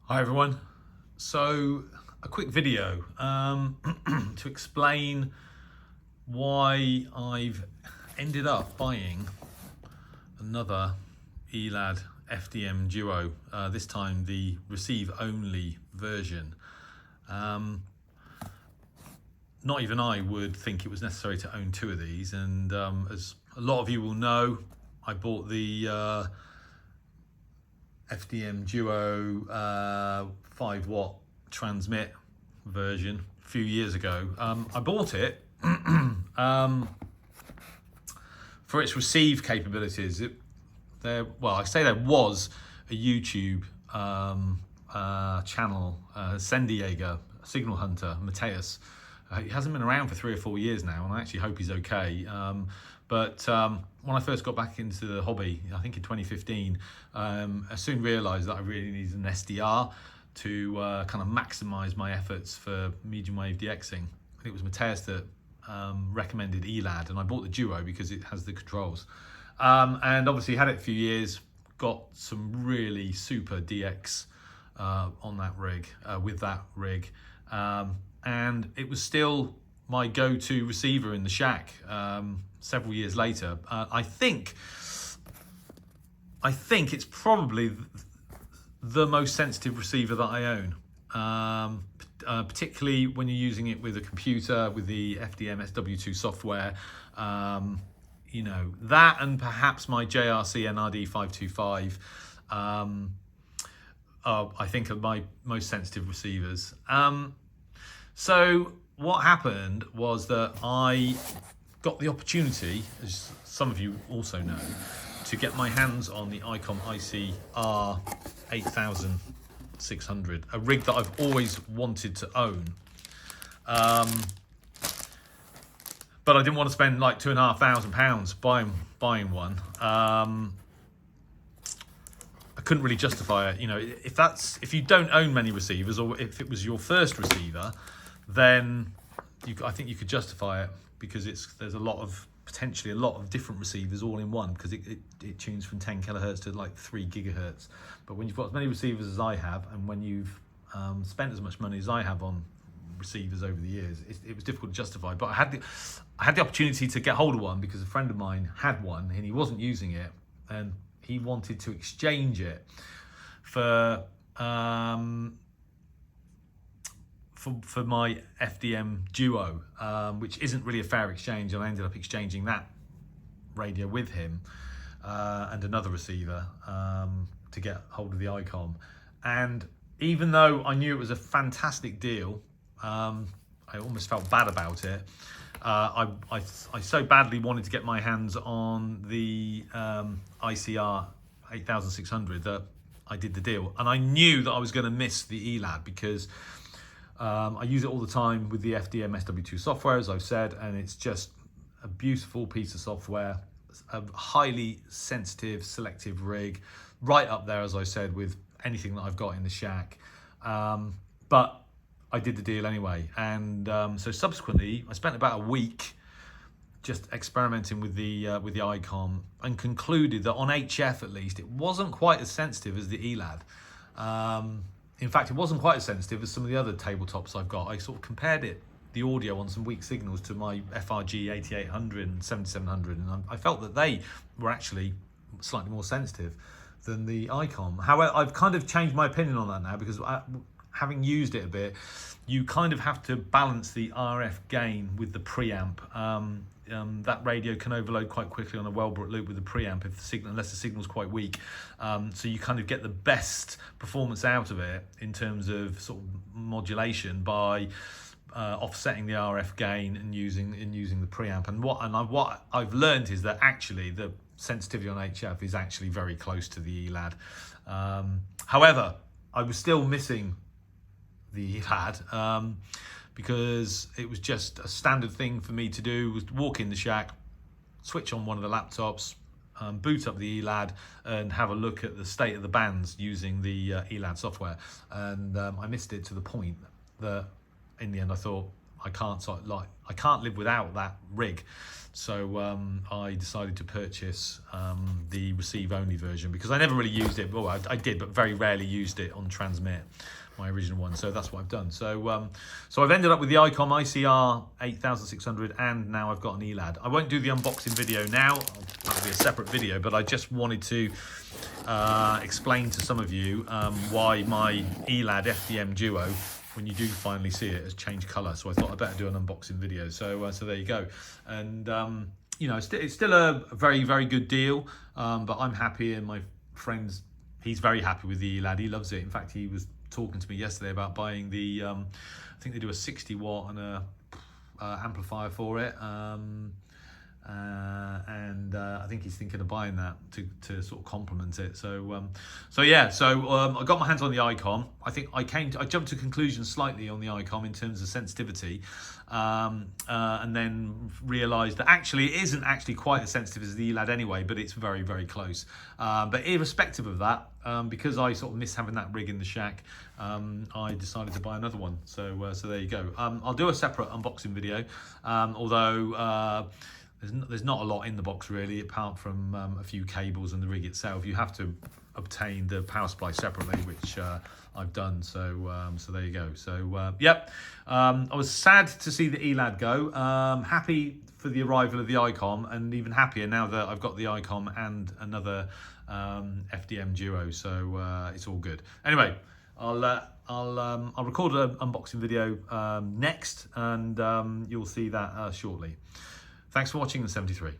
Hi everyone. So a quick video to explain why I've ended up buying another Elad FDM Duo, this time the receive only version. Not even I would think it was necessary to own two of these, and as a lot of you will know, I bought the FDM Duo 5-watt transmit version a few years ago. I bought it for its receive capabilities. I say there was a YouTube channel, Sendiega, Signal Hunter, Mateus. He hasn't been around for 3 or 4 years now, and I actually hope he's okay. But when I first got back into the hobby, I think in 2015, I soon realised that I really needed an SDR to kind of maximise my efforts for medium wave DXing. It was Mateus that recommended Elad, and I bought the Duo because it has the controls. And obviously had it a few years, got some really super DX on that rig, with that rig. And it was still my go-to receiver in the shack several years later. I think it's probably the most sensitive receiver that I own, particularly when you're using it with a computer, with the FDM DUO software. You know, that and perhaps my JRC NRD 525 I think are my most sensitive receivers. So what happened was that I got the opportunity, as some of you also know, to get my hands on the ICOM ICR 8600, a rig that I've always wanted to own. But I didn't want to spend like £2,500 buying one. I couldn't really justify it. You know, if you don't own many receivers, or if it was your first receiver, then I think you could justify it, because there's potentially a lot of different receivers all in one, because it tunes from 10 kilohertz to like 3 gigahertz. But when you've got as many receivers as I have, and when you've spent as much money as I have on receivers over the years, it was difficult to justify. But I had the opportunity to get hold of one because a friend of mine had one and he wasn't using it, and he wanted to exchange it for my FDM Duo, which isn't really a fair exchange, and I ended up exchanging that radio with him and another receiver to get hold of the ICOM. And even though I knew it was a fantastic deal, I almost felt bad about it. I so badly wanted to get my hands on the ICR 8600 that I did the deal, and I knew that I was going to miss the Elad, because I use it all the time with the FDM DUO software, as I've said, and it's just a beautiful piece of software, a highly sensitive, selective rig, right up there, as I said, with anything that I've got in the shack. But I did the deal anyway, and so subsequently I spent about a week just experimenting with the ICOM, and concluded that on HF at least it wasn't quite as sensitive as the Elad. In fact, it wasn't quite as sensitive as some of the other tabletops I've got. I sort of compared the audio on some weak signals to my FRG 8800 and 7700, and I felt that they were actually slightly more sensitive than the ICOM. However, I've kind of changed my opinion on that now, because having used it a bit, you kind of have to balance the RF gain with the preamp. That radio can overload quite quickly on a well-brought loop with the preamp unless the signal's quite weak. So you kind of get the best performance out of it in terms of sort of modulation by offsetting the RF gain and using the preamp. And what I've learned is that actually the sensitivity on HF is actually very close to the Elad. However, I was still missing the Elad, because it was just a standard thing for me to do, was to walk in the shack, switch on one of the laptops, boot up the Elad, and have a look at the state of the bands using the Elad software. And I missed it to the point that in the end I thought, I can't live without that rig. So I decided to purchase the receive only version because I never really used it. Well, I did, but very rarely used it on transmit, my original one. So that's what I've done. So so I've ended up with the ICOM ICR 8600, and now I've got an Elad. I won't do the unboxing video now. That'll be a separate video, but I just wanted to explain to some of you why my Elad FDM Duo, when you do finally see it, has changed colour. So I thought I'd better do an unboxing video. So so there you go. And you know, it's still a very, very good deal, but I'm happy, and my friend's, he's very happy with the Elad. He loves it. In fact, he was talking to me yesterday about buying the I think they do a 60 watt and a amplifier for it, and I think he's thinking of buying that to sort of complement it. So so yeah, so I got my hands on the ICOM. I think I jumped to conclusions slightly on the ICOM in terms of sensitivity, and then realised that actually it isn't actually quite as sensitive as the Elad anyway, but it's very, very close. But irrespective of that, because I sort of miss having that rig in the shack, I decided to buy another one. So so there you go. I'll do a separate unboxing video, although there's not a lot in the box really, apart from a few cables and the rig itself. You have to obtain the power supply separately, which I've done. So so there you go. So yep, I was sad to see the Elad go. Happy for the arrival of the ICOM, and even happier now that I've got the ICOM and another FDM Duo. So it's all good. Anyway, I'll record an unboxing video next, and you'll see that shortly. Thanks for watching the 73.